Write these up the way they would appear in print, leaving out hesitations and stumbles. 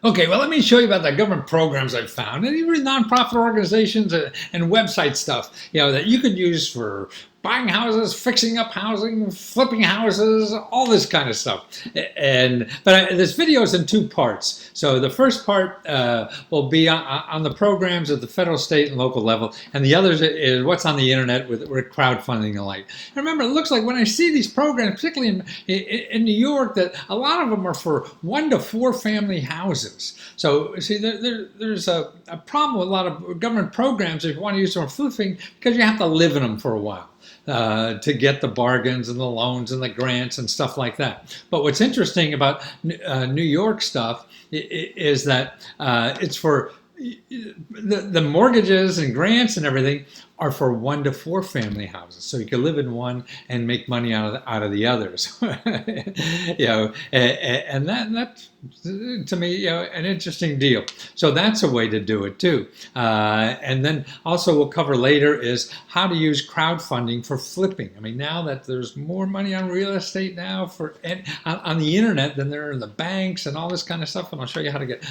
Okay, well, let me show you about the government programs I've found, and even nonprofit organizations and website stuff, that you could use for buying houses, fixing up housing, flipping houses, all this kind of stuff. But this video is in two parts. So the first part will be on the programs at the federal, state, and local level, and the other is what's on the internet with crowdfunding and like. And remember, it looks like when I see these programs, particularly in New York, that a lot of them are for 1 to 4 family houses. So see, there's a problem with a lot of government programs if you want to use them for flipping, because you have to live in them for a while. To get the bargains and the loans and the grants and stuff like that. But what's interesting about New York stuff is that it's for the mortgages and grants and everything are for 1 to 4 family houses, so you can live in one and make money out of the others. And that's to me, an interesting deal. So that's a way to do it too. And then also we'll cover later is how to use crowdfunding for flipping. I mean, now that there's more money on real estate now on the internet than there are in the banks and all this kind of stuff. And I'll show you how to get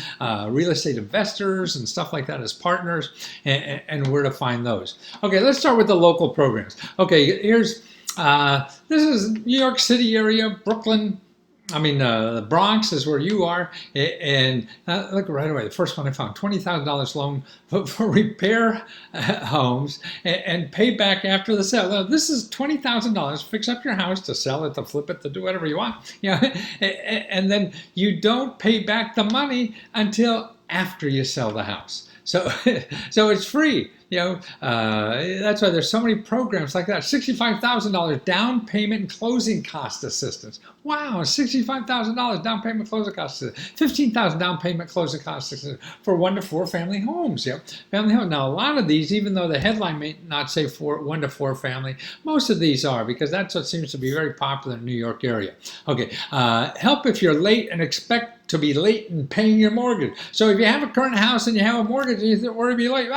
real estate investors and stuff like that as partners and where to find those. Okay, let's start with the local programs. Okay, here's, this is New York City area, Brooklyn. The Bronx is where you are, and look right away, the first one I found, $20,000 loan for repair homes and pay back after the sale. Now, this is $20,000, fix up your house, to sell it, to flip it, to do whatever you want, and then you don't pay back the money until after you sell the house. So it's free. That's why there's so many programs like that. $65,000 down payment and closing cost assistance. Wow, $65,000 down payment closing cost assistance. $15,000 down payment closing cost assistance for 1 to 4 family homes. Family home. Now, a lot of these, even though the headline may not say 1 to 4 family, most of these are, because that's what seems to be very popular in the New York area. Okay, help if you're late and expect to be late in paying your mortgage. So if you have a current house and you have a mortgage and you think, we're going to be late,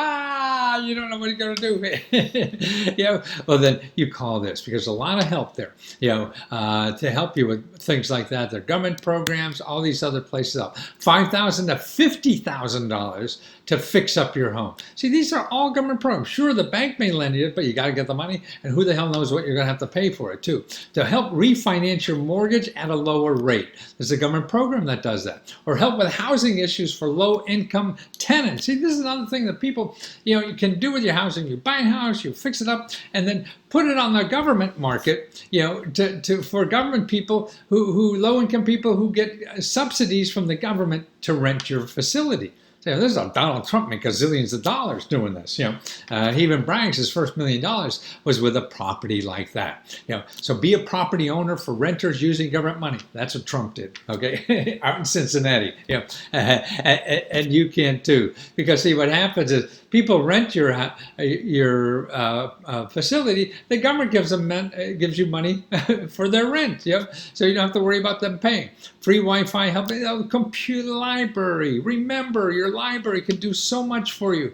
you don't know what you're going to do. Well, then you call this, because there's a lot of help there, to help you with things like that. There are government programs, all these other places up. $5,000 to $50,000 to fix up your home. See, these are all government programs. Sure, the bank may lend you it, but you got to get the money, and who the hell knows what you're going to have to pay for it too. To help refinance your mortgage at a lower rate. There's a government program that does that. Or help with housing issues for low-income tenants. See, this is another thing that people, you can do with your housing. You buy a house, you fix it up, and then put it on the government market, for government people who low-income people who get subsidies from the government to rent your facility. This is Donald Trump make gazillions of dollars doing this. He even brags his first $1 million was with a property like that. So be a property owner for renters using government money. That's what Trump did. Okay, out in Cincinnati. And you can too, because see what happens is people rent your facility. The government gives you money for their rent. So you don't have to worry about them paying. Free Wi-Fi help. Computer library. Remember, your library can do so much for you.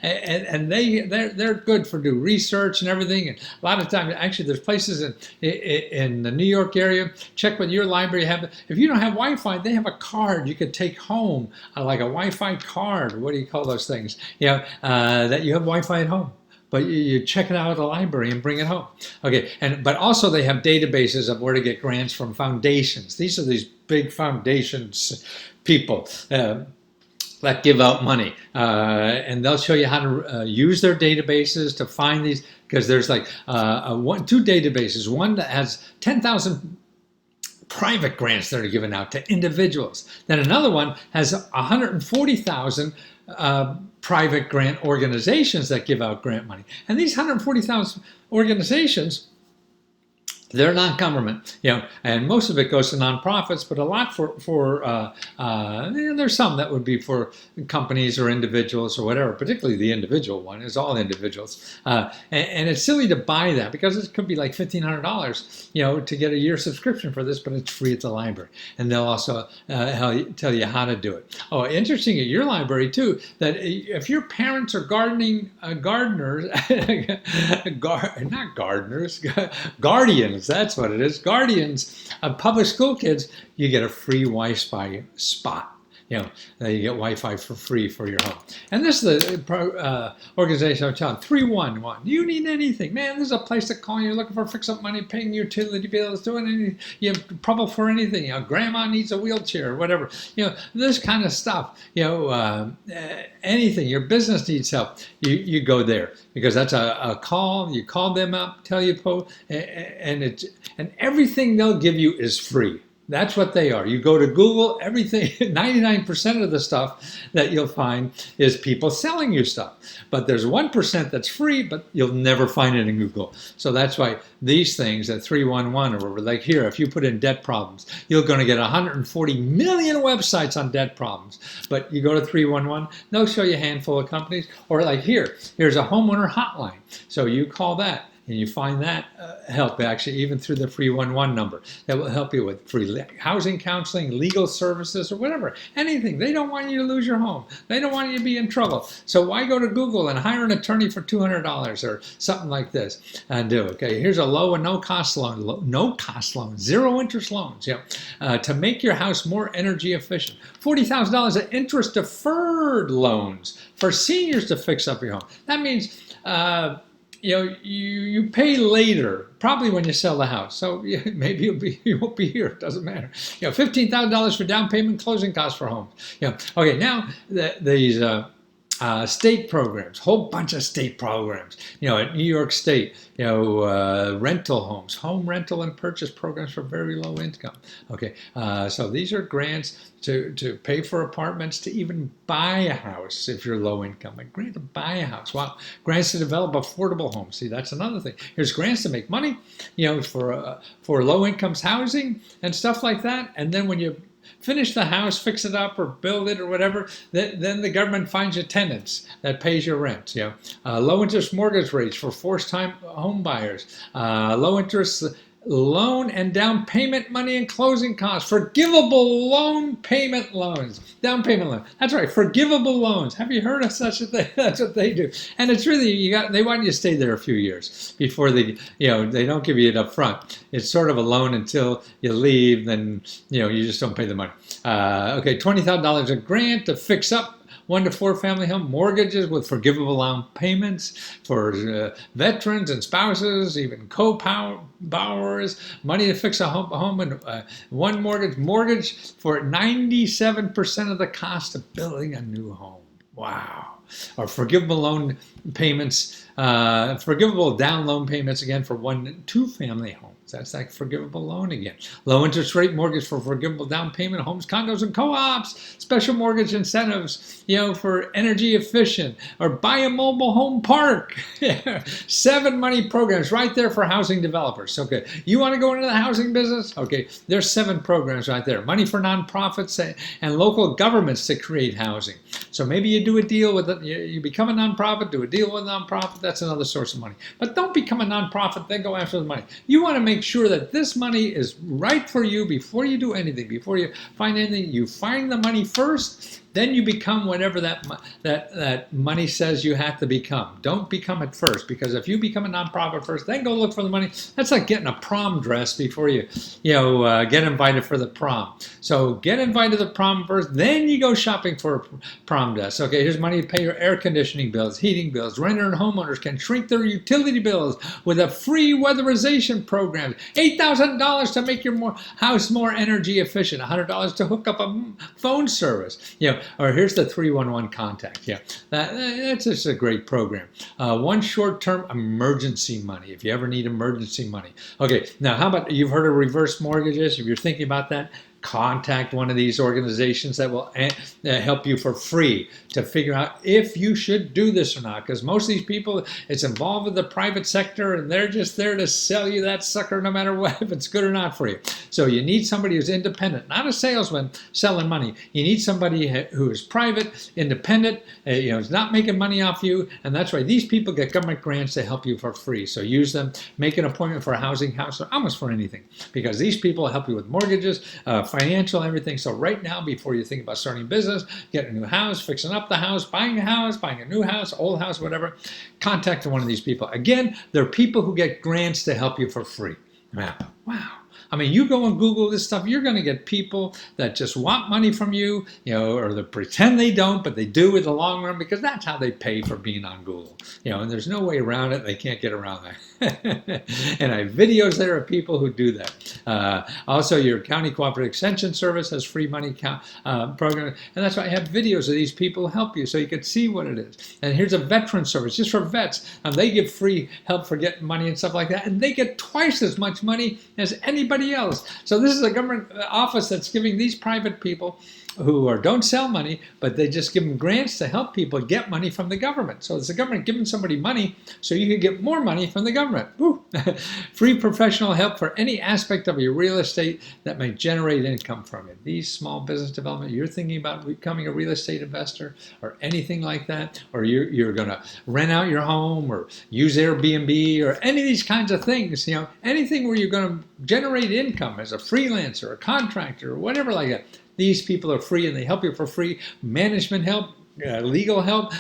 And they're good for do research and everything. And a lot of times, actually, there's places in the New York area. Check with your library. If you don't have Wi-Fi, they have a card you could take home, like a Wi-Fi card. What do you call those things? That you have Wi-Fi at home, but you check it out at the library and bring it home. Okay, but also they have databases of where to get grants from foundations. These are these big foundations people that give out money, and they'll show you how to use their databases to find these, because there's like 2 databases, one that has 10,000 private grants that are given out to individuals. Then another one has 140,000 private grant organizations that give out grant money. And these 140,000 organizations, they're non-government, and most of it goes to nonprofits, but a lot there's some that would be for companies or individuals or whatever. Particularly the individual one is all individuals, and it's silly to buy that, because it could be like $1,500, to get a year subscription for this, but it's free at the library, and they'll also tell you how to do it. Oh, interesting at your library too, that if your parents are gardeners, not gardeners, guardians. That's what it is. Guardians of public school kids, you get a free Wi-Fi spot. You get Wi-Fi for free for your home. And this is the organization I'm telling, 311. You need anything, man, this is a place to call. You're looking for fix-up money, paying utility bills, doing anything, you have trouble for anything, grandma needs a wheelchair or whatever, this kind of stuff, anything, your business needs help, you go there, because that's a call. You call them up, tell you, and everything they'll give you is free. That's what they are. You go to Google, everything, 99% of the stuff that you'll find is people selling you stuff. But there's 1% that's free, but you'll never find it in Google. So that's why these things at 311, or like here, if you put in debt problems, you're going to get 140 million websites on debt problems. But you go to 311, they'll show you a handful of companies. Or like here's a homeowner hotline. So you call that. And you find that help, actually, even through the 311 number. That will help you with free housing counseling, legal services, or whatever. Anything. They don't want you to lose your home. They don't want you to be in trouble. So why go to Google and hire an attorney for $200 or something like this and do it? Okay, here's a low and no-cost loan. No-cost loan. Zero-interest loans. To make your house more energy efficient. $40,000 of interest-deferred loans for seniors to fix up your home. That means... you pay later, probably when you sell the house. So maybe you won't be here. It doesn't matter. $15,000 for down payment, closing costs for homes. Okay, now these state programs, whole bunch of state programs. At New York State, rental homes, home rental and purchase programs for very low income. Okay, so these are grants to pay for apartments, to even buy a house if you're low income. A grant to buy a house. Wow. Grants to develop affordable homes. See, that's another thing. Here's grants to make money, for low incomes housing and stuff like that. And then when you finish the house, fix it up or build it or whatever, then the government finds you tenants that pays your rent. Low interest mortgage rates for first-time home buyers. Low interest loan and down payment money and closing costs. Forgivable loan payment loans. Down payment loan. That's right, forgivable loans. Have you heard of such a thing? That's what they do. And it's really, they want you to stay there a few years before they don't give you it up front. It's sort of a loan until you leave, then, you just don't pay the money. Okay, $20,000 a grant to fix up 1 to 4 family home mortgages with forgivable down payments for veterans and spouses, even co-borrowers, money to fix a home and one mortgage for 97% of the cost of building a new home. Wow. Or forgivable loan payments, forgivable down loan payments again for 1 to 2 family homes. That's like forgivable loan again. Low interest rate mortgage for forgivable down payment homes, condos, and co-ops. Special mortgage incentives, for energy efficient. Or buy a mobile home park. 7 money programs right there for housing developers. Okay, you want to go into the housing business? Okay, there's 7 programs right there. Money for nonprofits and local governments to create housing. So maybe you do a deal with it. You become a nonprofit, do a deal with a nonprofit. That's another source of money. But don't become a nonprofit, then go after the money. You want to make sure that this money is right for you before you do anything, before you find anything. You find the money first, then you become whatever that money says you have to become. Don't become it first, because if you become a nonprofit first, then go look for the money. That's like getting a prom dress before you get invited for the prom. So get invited to the prom first, then you go shopping for a prom dress. Okay, here's money to pay your air conditioning bills, heating bills. Renter and homeowners can shrink their utility bills with a free weatherization program. $8,000 to make your house more energy efficient. $100 to hook up a phone service. Or here's the 311 contact. That's just a great program. One short-term emergency money, if you ever need emergency money. Okay, now how about, you've heard of reverse mortgages? If you're thinking about that, contact one of these organizations that will help you for free to figure out if you should do this or not. Because most of these people, it's involved with the private sector, and they're just there to sell you that sucker no matter what, if it's good or not for you. So you need somebody who's independent, not a salesman selling money. You need somebody who is private, independent, is not making money off you. And that's why these people get government grants to help you for free. So use them, make an appointment for a housing house, or almost for anything, because these people help you with mortgages, financial, everything. So right now, before you think about starting a business, getting a new house, fixing up the house, buying a new house, old house, whatever, contact one of these people. Again, they're people who get grants to help you for free. Wow. I mean, you go and Google this stuff, you're going to get people that just want money from you, or they pretend they don't, but they do in the long run, because that's how they pay for being on Google. And there's no way around it. They can't get around that. And I have videos there of people who do that. Also, your county cooperative extension service has free money program, and that's why I have videos of these people help you so you can see what it is. And here's a veteran service just for vets. They give free help for getting money and stuff like that, and they get twice as much money as anybody else. So this is a government office that's giving these private people who don't sell money, but they just give them grants to help people get money from the government. So it's the government giving somebody money so you can get more money from the government. Woo. Free professional help for any aspect of your real estate that may generate income from it. These small business development, you're thinking about becoming a real estate investor or anything like that, or you're going to rent out your home or use Airbnb or any of these kinds of things, anything where you're going to generate income as a freelancer, a contractor, or whatever like that. These people are free, and they help you for free. Management help, legal help,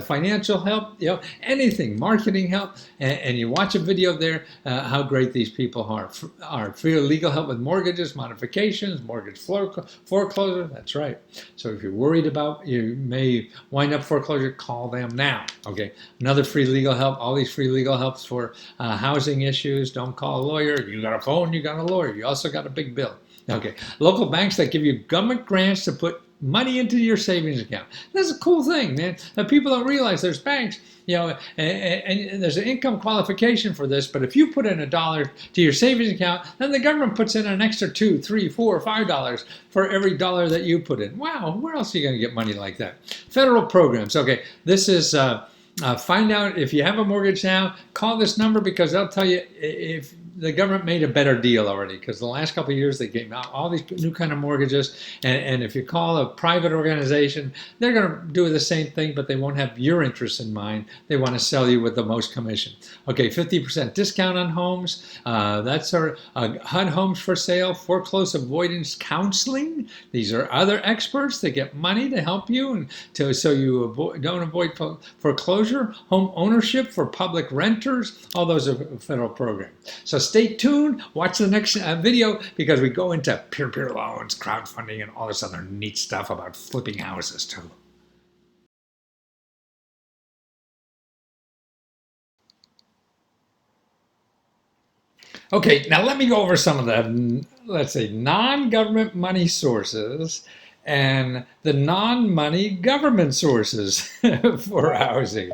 financial help, anything, marketing help, and you watch a video there how great these people are. Free legal help with mortgages, modifications, mortgage foreclosure. That's right. So if you're worried about you may wind up foreclosure, call them now. Okay. Another free legal help. All these free legal helps for housing issues. Don't call a lawyer. You got a phone, you got a lawyer. You also got a big bill. Okay, local banks that give you government grants to put money into your savings account. That's a cool thing, man. People don't realize there's banks, and there's an income qualification for this, but if you put in $1 to your savings account, then the government puts in an extra $2, $3, $4, $5 for every dollar that you put in. Wow, where else are you going to get money like that? Federal programs. Okay, this is... find out if you have a mortgage now, call this number, because they'll tell you if the government made a better deal already, because the last couple of years they gave out all these new kind of mortgages, and if you call a private organization, they're going to do the same thing, but they won't have your interest in mind. They want to sell you with the most commission. Okay, 50% discount on homes. That's our HUD Homes for Sale, foreclosure avoidance counseling. These are other experts that get money to help you and so you don't avoid foreclosure. Home ownership for public renters. All those are federal programs. So stay tuned, watch the next video, because we go into peer-to-peer loans, crowdfunding, and all this other neat stuff about flipping houses too. Okay, now let me go over some of the, let's say, non-government money sources and the non-money government sources for housing.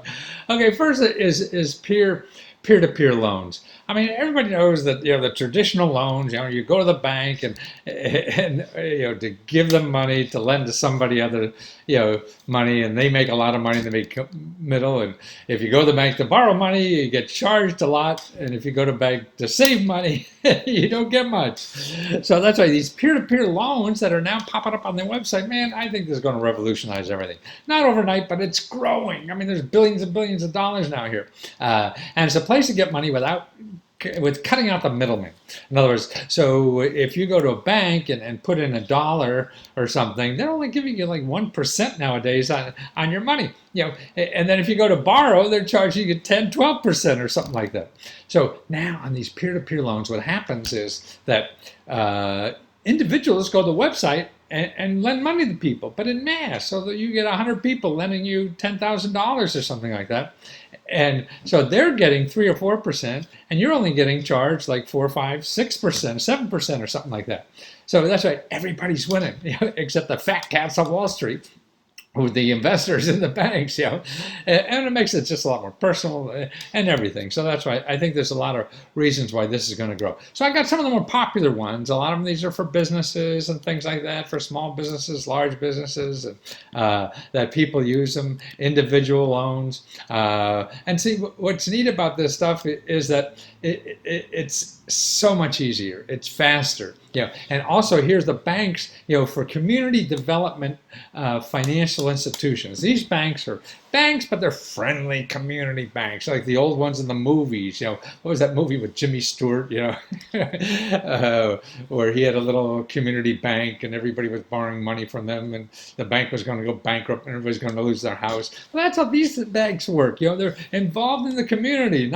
Okay, first is peer-to-peer loans. I mean, everybody knows that the traditional loans. You go to the bank and to give them money to lend to somebody other money, and they make a lot of money. They make middle, and if you go to the bank to borrow money, you get charged a lot, and if you go to the bank to save money, you don't get much. So that's why these peer-to-peer loans that are now popping up on their website, man, I think this is going to revolutionize everything. Not overnight, but it's growing. I mean, there's billions and billions of dollars now here, and it's a place to get money with cutting out the middleman. In other words, so if you go to a bank and put in $1 or something, they're only giving you like 1% nowadays on your money. And then if you go to borrow, they're charging you 10, 12% or something like that. So now on these peer-to-peer loans, what happens is that individuals go to the website and lend money to people, but in mass, so that you get 100 people lending you $10,000 or something like that. And so they're getting 3 or 4%, and you're only getting charged like 4, 5, 6%, 7% or something like that. So that's why everybody's winning, except the fat cats on Wall Street, with the investors in the banks, and it makes it just a lot more personal and everything. So that's why I think there's a lot of reasons why this is going to grow. So I got some of the more popular ones. A lot of them, these are for businesses and things like that, for small businesses, large businesses, and that people use them, individual loans. And see, what's neat about this stuff is that it's so much easier. It's faster. And also here's the banks, for community development financial institutions. These banks are banks, but they're friendly community banks, like the old ones in the movies. What was that movie with Jimmy Stewart? Where he had a little community bank and everybody was borrowing money from them, and the bank was going to go bankrupt and everybody's going to lose their house. Well, that's how these banks work. They're involved in the community.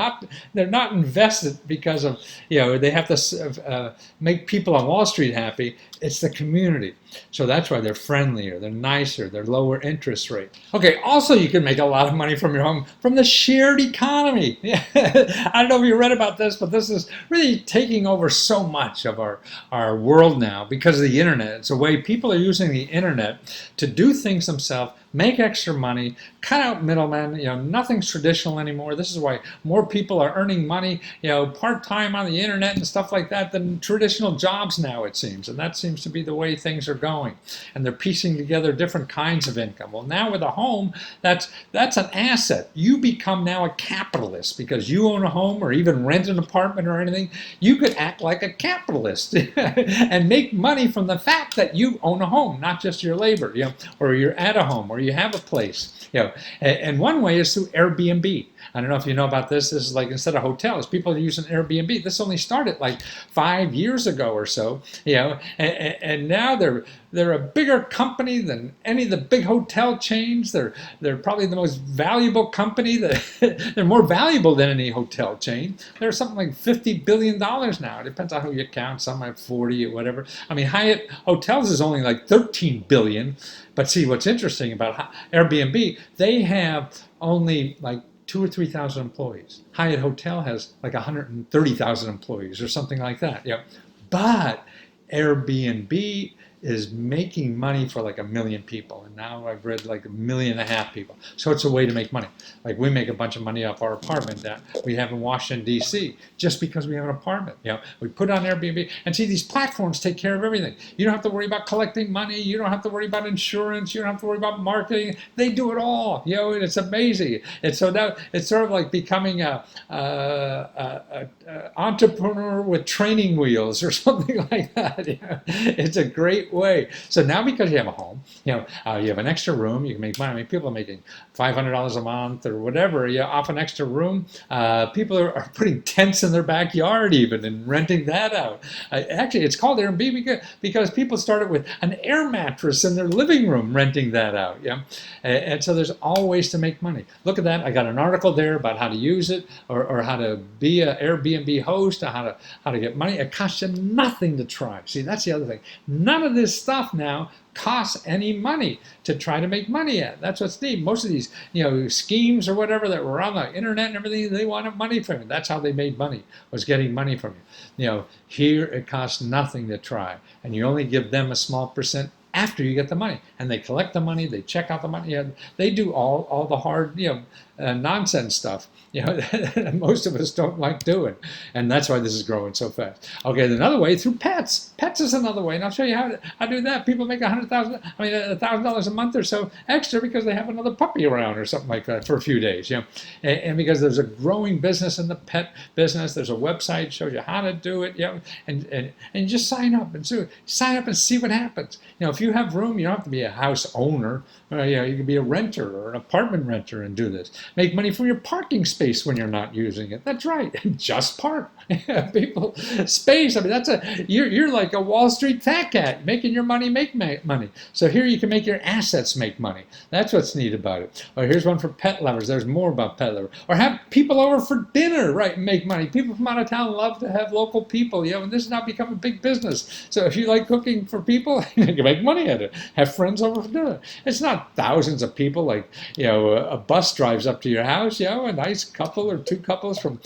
They're not invested because of they have to make people on Wall Street happy. It's the community. So that's why they're friendlier, they're nicer, they're lower interest rate. Okay, also you can make a lot of money from your home from the shared economy. I don't know if you read about this, but this is really taking over so much of our world now because of the internet. It's a way people are using the internet to do things themselves, make extra money, cut out middlemen. Nothing's traditional anymore. This is why more people are earning money, part-time on the internet and stuff like that than traditional jobs now, it seems. And that seems to be the way things are going. And they're piecing together different kinds of income. Well, now with a home, that's an asset. You become now a capitalist because you own a home or even rent an apartment or anything. You could act like a capitalist and make money from the fact that you own a home, not just your labor, or you're at a home, or you have a place. And one way is through Airbnb. I don't know if you know about this. This is like instead of hotels, people are using Airbnb. This only started like 5 years ago or so, and now they're a bigger company than any of the big hotel chains. They're probably the most valuable company. They're more valuable than any hotel chain. They're something like $50 billion now. It depends on who you count. Some have 40 or whatever. I mean, Hyatt Hotels is only like 13 billion. But see, what's interesting about Airbnb, they have only like 2,000 or 3,000 employees. Hyatt Hotel has like 130,000 employees or something like that. But Airbnb is making money for like 1 million people. And now I've read like 1.5 million people. So it's a way to make money. Like we make a bunch of money off our apartment that we have in Washington, D.C. just because we have an apartment. We put on Airbnb. And see, these platforms take care of everything. You don't have to worry about collecting money. You don't have to worry about insurance. You don't have to worry about marketing. They do it all. And it's amazing. And so now it's sort of like becoming a entrepreneur with training wheels or something like that. It's a great way. So now because you have a home, you have an extra room, you can make money. I mean, people are making $500 a month or whatever, off an extra room. People are putting tents in their backyard even and renting that out. Actually, it's called Airbnb because people started with an air mattress in their living room renting that out. And so there's all ways to make money. Look at that. I got an article there about how to use it or how to be an Airbnb host or how to get money. It costs you nothing to try. See, that's the other thing. None of this stuff now costs any money to try to make money at. That's what's neat. Most of these, schemes or whatever that were on the internet and everything, they wanted money from you. That's how they made money, was getting money from you. Here it costs nothing to try, and you only give them a small percent after you get the money, and they collect the money, they check out the money, they do all the hard nonsense stuff that most of us don't like doing, and that's why this is growing so fast. Okay, another way through pets. Pets is another way, and I'll show you how I do that. People make $1,000 a month or so extra because they have another puppy around or something like that for a few days. And because there's a growing business in the pet business, there's a website shows you how to do it. And you just sign up and see what happens. If you have room, you don't have to be a house owner. You can be a renter or an apartment renter and do this. Make money from your parking space when you're not using it. That's right. Just park. People, space. I mean, you're like a Wall Street fat cat, making your money make money. So here you can make your assets make money. That's what's neat about it. Or here's one for pet lovers. There's more about pet lovers. Or have people over for dinner, right, and make money. People from out of town love to have local people, and this has now become a big business. So if you like cooking for people, you can make money at it. Have friends over for dinner. It's not thousands of people like, a bus drives up to your house, a nice couple or two couples from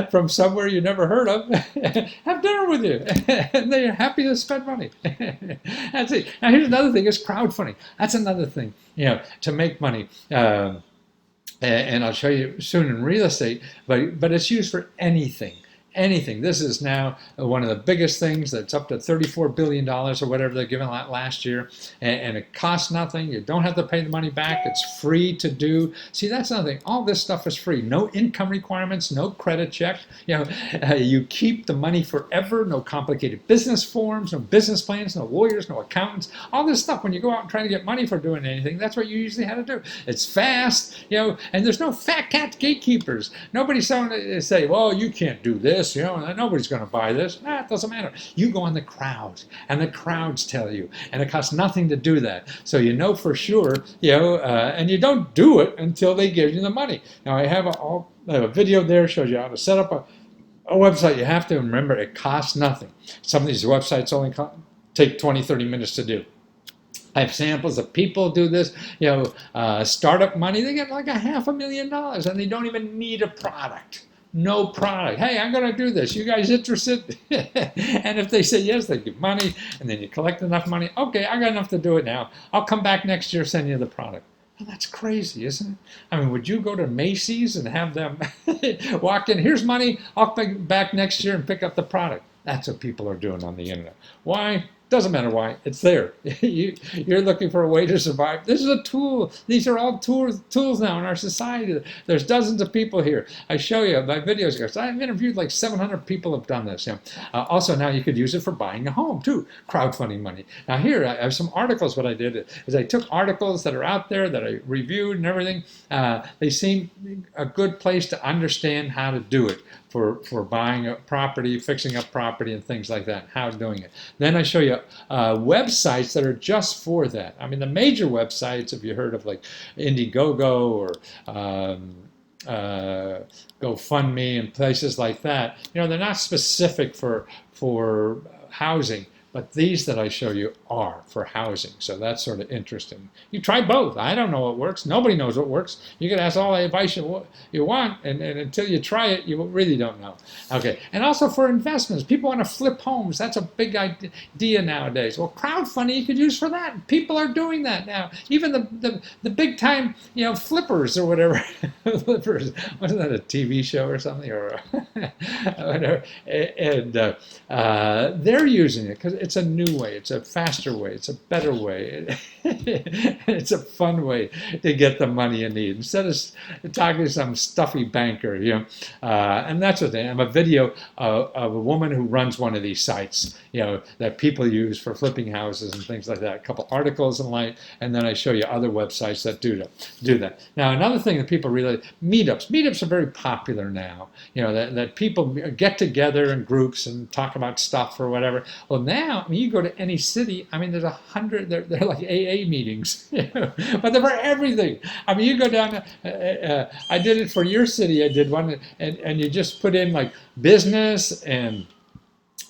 from somewhere you never heard of, have dinner with you, and they're happy to spend money. That's it. Now here's another thing: is crowdfunding. That's another thing, to make money. And I'll show you soon in real estate, but it's used for anything. anything. This is now one of the biggest things that's up to $34 billion or whatever they're giving out last year. And it costs nothing. You don't have to pay the money back. It's free to do. See, that's another thing. All this stuff is free. No income requirements, no credit check. You keep the money forever. No complicated business forms, no business plans, no lawyers, no accountants. All this stuff, when you go out and try to get money for doing anything, that's what you usually have to do. It's fast, and there's no fat cat gatekeepers. Nobody's saying, well, you can't do this, nobody's going to buy this. Nah, it doesn't matter. You go on the crowds, and the crowds tell you, and it costs nothing to do that. So you know for sure, and you don't do it until they give you the money. Now I have a video there, shows you how to set up a website. You have to remember it costs nothing. Some of these websites only take 20, 30 minutes to do. I have samples of people do this, startup money. They get like $500,000 and they don't even need a product. No product. Hey, I'm going to do this. You guys interested? And if they say yes, they give money, and then you collect enough money. Okay, I got enough to do it now. I'll come back next year, send you the product. Well, that's crazy, isn't it? I mean, would you go to Macy's and have them walk in, here's money, I'll come back next year and pick up the product? That's what people are doing on the internet. Why? Doesn't matter why, it's there. You're looking for a way to survive. This is a tool. These are all tools now in our society. There's dozens of people here. I show you my videos. I've interviewed like 700 people have done this. Also, now you could use it for buying a home too, crowdfunding money. Now here, I have some articles. What I did is I took articles that are out there that I reviewed and everything. They seem a good place to understand how to do it for buying a property, fixing up property, and things like that, how doing it. Then I show you websites that are just for that. I mean, the major websites, if you heard of like Indiegogo or GoFundMe and places like that, they're not specific for housing. But these that I show you are for housing. So that's sort of interesting. You try both. I don't know what works. Nobody knows what works. You can ask all the advice you want, and until you try it, you really don't know. Okay. And also for investments. People want to flip homes. That's a big idea nowadays. Well, crowdfunding you could use for that. People are doing that now. Even the big time, flippers or whatever. Flippers. Wasn't that a TV show or something? Or whatever. And they're using it because it's a new way, it's a faster way, it's a better way, it's a fun way to get the money you need instead of talking to some stuffy banker, and that's what I have a video of a woman who runs one of these sites, that people use for flipping houses and things like that. A couple articles and then I show you other websites that do that. Now another thing that people really meetups are very popular now. That people get together in groups and talk about stuff or whatever. Well, now you go to any city. I mean, there's 100. They're like AA meetings, but they're for everything. I mean, you go down. I did it for your city. I did one, and you just put in like business and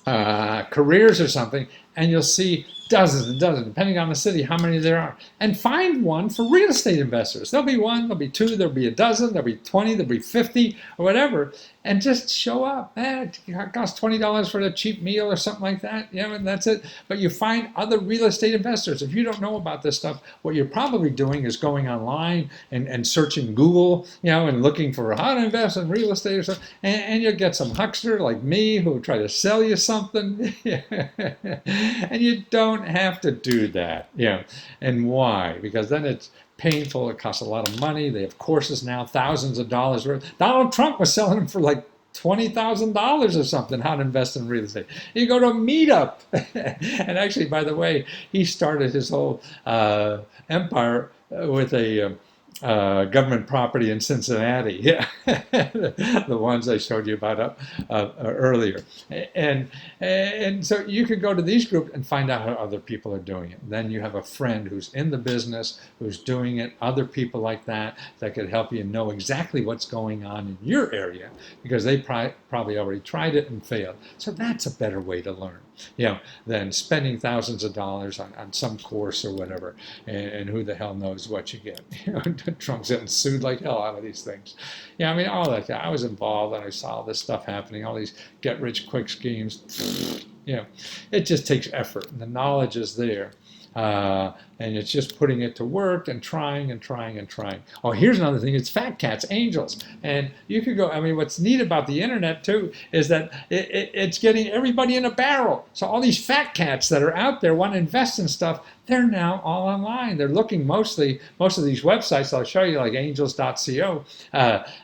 careers or something, and you'll see dozens and dozens, depending on the city, how many there are. And find one for real estate investors. There'll be one, there'll be two, there'll be a dozen, there'll be 20, there'll be 50, or whatever. And just show up. It costs $20 for a cheap meal or something like that, and that's it. But you find other real estate investors. If you don't know about this stuff, what you're probably doing is going online and searching Google, and looking for how to invest in real estate or something. And you'll get some huckster like me who will try to sell you something. And you don't have to do that, And why? Because then it's painful. It costs a lot of money. They have courses now, thousands of dollars worth. Donald Trump was selling them for like $20,000 or something, how to invest in real estate. You go to a meetup. And actually, by the way, he started his whole empire with a government property in Cincinnati, the ones I showed you about earlier, and so you could go to these groups and find out how other people are doing it. Then you have a friend who's in the business, who's doing it, other people like that could help you know exactly what's going on in your area because they probably already tried it and failed. So that's a better way to learn, than spending thousands of dollars on some course or whatever, and who the hell knows what you get. Trump's getting sued like hell out of these things. I mean, all that. I was involved and I saw all this stuff happening, all these get-rich-quick schemes. It just takes effort, and the knowledge is there. And it's just putting it to work and trying and trying and trying. Oh, here's another thing. It's fat cats, angels. And you could go, I mean, what's neat about the internet too is that it's getting everybody in a barrel. So all these fat cats that are out there want to invest in stuff, they're now all online. They're looking most of these websites I'll show you, like angels.co,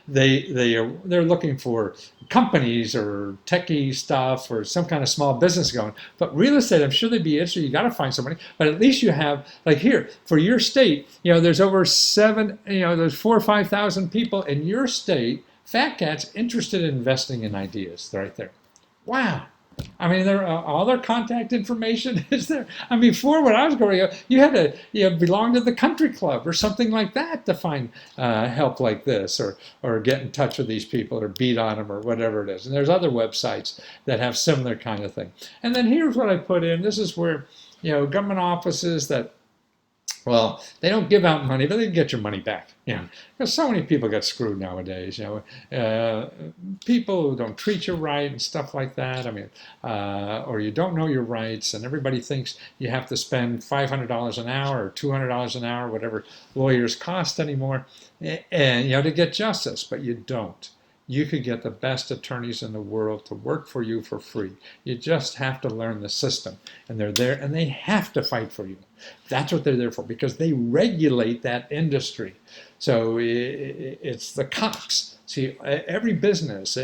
they're looking for companies or techie stuff or some kind of small business going. But real estate, I'm sure they'd be interested. You got to find somebody. But at least you have, like here, for your state, there's over there's 4,000 or 5,000 people in your state, fat cats, interested in investing in ideas right there. Wow. I mean, all their contact information is there. I mean, before when I was growing up, you had to belong to the country club or something like that to find help like this, or get in touch with these people or beat on them or whatever it is. And there's other websites that have similar kind of thing. And then here's what I put in. This is where government offices that, well, they don't give out money, but they can get your money back. Because so many people get screwed nowadays. People who don't treat you right and stuff like that. I mean, or you don't know your rights, and everybody thinks you have to spend $500 an hour or $200 an hour, whatever lawyers cost anymore, and to get justice, but you don't. You could get the best attorneys in the world to work for you for free. You just have to learn the system. And they're there, and they have to fight for you. That's what they're there for, because they regulate that industry. So it's the cops. See, every business,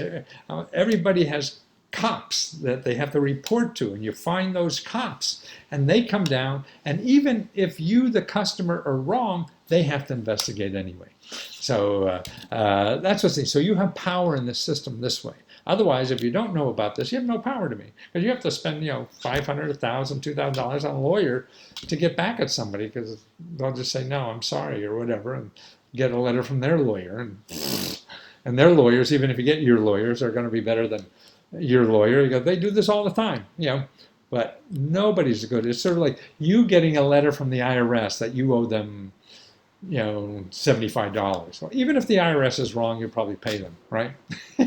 everybody has cops that they have to report to, and you find those cops, and they come down, and even if you, the customer, are wrong, they have to investigate anyway. So that's what's neat. So you have power in the system this way. Otherwise, if you don't know about this, you have no power to me, because you have to spend $500, $1,000, $2,000 on a lawyer to get back at somebody, because they'll just say no, I'm sorry, or whatever, and get a letter from their lawyer, and their lawyers, even if you get your lawyers, are going to be better than your lawyer. They do this all the time, but nobody's good. It's sort of like you getting a letter from the IRS that you owe them $75. Well, even if the IRS is wrong, you'll probably pay them, right?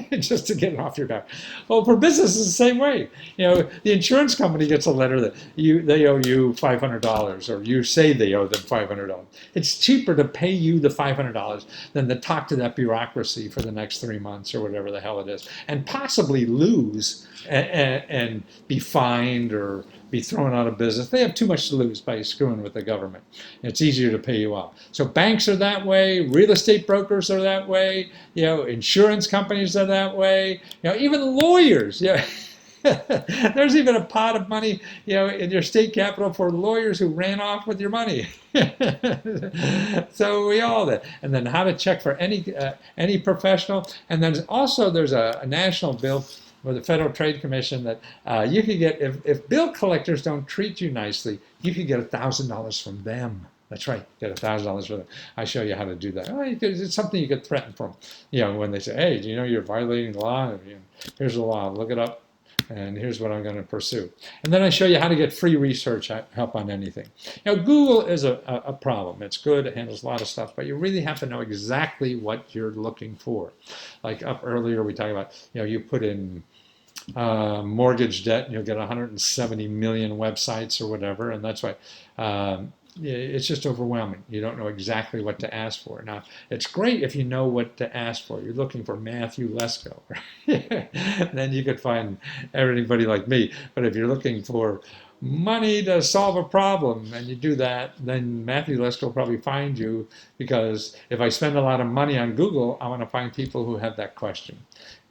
Just to get it off your back. Well, for business, it's the same way. The insurance company gets a letter that they owe you $500, or you say they owe them $500. It's cheaper to pay you the $500 than to talk to that bureaucracy for the next 3 months or whatever the hell it is, and possibly lose and be fined or be thrown out of business. They have too much to lose by screwing with the government. It's easier to pay you off. So banks are that way, real estate brokers are that way, insurance companies are that way, even lawyers. There's even a pot of money, in your state capital for lawyers who ran off with your money. So we all that. And then how to check for any professional. And then also there's a national bill with the Federal Trade Commission that you could get, if bill collectors don't treat you nicely, you could get $1,000 from them. That's right, get $1,000 for them. I show you how to do that. It's something you could threaten from, when they say, hey, do you know you're violating the law? Here's the law, look it up, and here's what I'm going to pursue. And then I show you how to get free research help on anything. Google is a problem. It's good, it handles a lot of stuff, but you really have to know exactly what you're looking for. Like up earlier, we talked about, you put in mortgage debt, and you'll get 170 million websites or whatever, and that's why it's just overwhelming. You don't know exactly what to ask for. Now, it's great if you know what to ask for. You're looking for Matthew Lesko. Then you could find everybody like me. But if you're looking for money to solve a problem, and you do that, then Matthew Lesko will probably find you, because if I spend a lot of money on Google, I want to find people who have that question.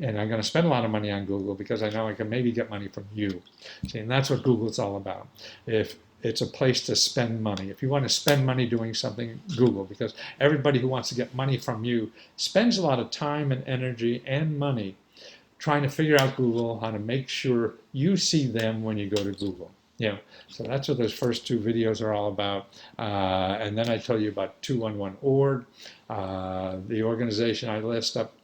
And I'm going to spend a lot of money on Google because I know I can maybe get money from you. See, and that's what Google's all about. If it's a place to spend money. If you want to spend money doing something, Google, because everybody who wants to get money from you spends a lot of time and energy and money trying to figure out Google, how to make sure you see them when you go to Google. So that's what those first two videos are all about. And then I tell you about 211org, the organization I list up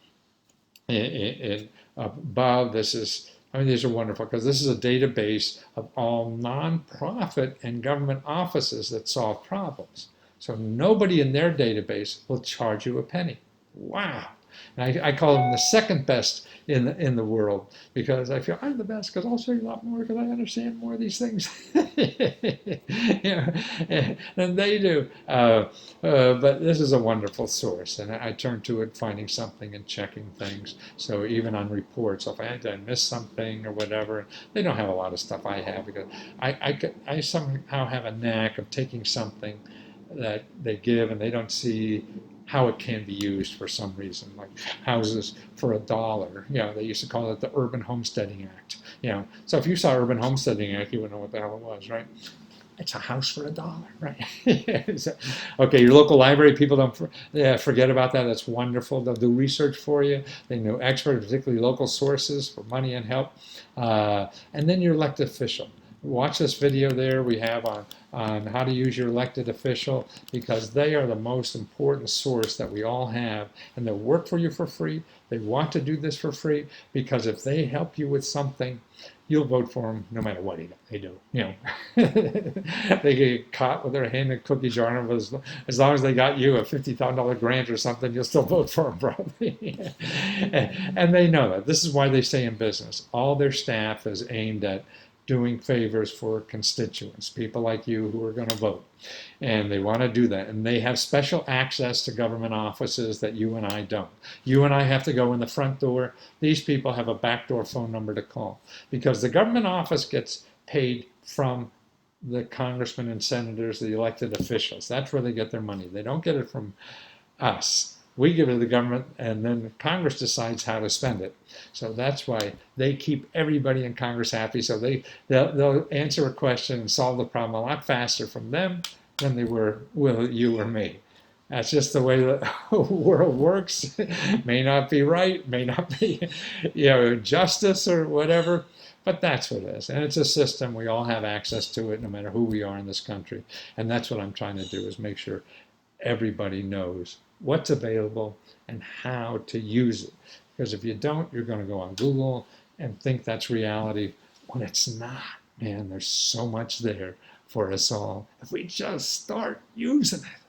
above. These are wonderful, because this is a database of all nonprofit and government offices that solve problems. So nobody in their database will charge you a penny. Wow. And I call them the second best in the world, because I feel I'm the best because I'll show you a lot more because I understand more of these things than they do. But this is a wonderful source, and I turn to it finding something and checking things. So even on reports, if I miss something or whatever, they don't have a lot of stuff I have, because I somehow have a knack of taking something that they give and they don't see how it can be used for some reason, like houses for $1. They used to call it the Urban Homesteading Act. So if you saw Urban Homesteading Act, you wouldn't know what the hell it was, right? It's a house for $1, right? So, okay, your local library, people don't forget about that. That's wonderful. They'll do research for you. They know experts, particularly local sources for money and help. And then your elected official. Watch this video there we have on how to use your elected official, because they are the most important source that we all have, and they'll work for you for free. They want to do this for free, because if they help you with something, you'll vote for them no matter what they do. They get caught with their hand in a cookie jar, and as long as they got you a $50,000 grant or something, you'll still vote for them probably. And they know that. This is why they stay in business. All their staff is aimed at doing favors for constituents, people like you who are going to vote. And they want to do that. And they have special access to government offices that you and I don't. You and I have to go in the front door. These people have a backdoor phone number to call, because the government office gets paid from the congressmen and senators, the elected officials. That's where they get their money. They don't get it from us. We give it to the government, and then Congress decides how to spend it. So that's why they keep everybody in Congress happy. So they'll answer a question and solve the problem a lot faster from them than they will you or me. That's just the way the world works. May not be right, may not be justice or whatever, but that's what it is. And it's a system. We all have access to it, no matter who we are in this country. And that's what I'm trying to do, is make sure everybody knows what's available and how to use it. Because if you don't, you're going to go on Google and think that's reality when it's not. Man, there's so much there for us all if we just start using it.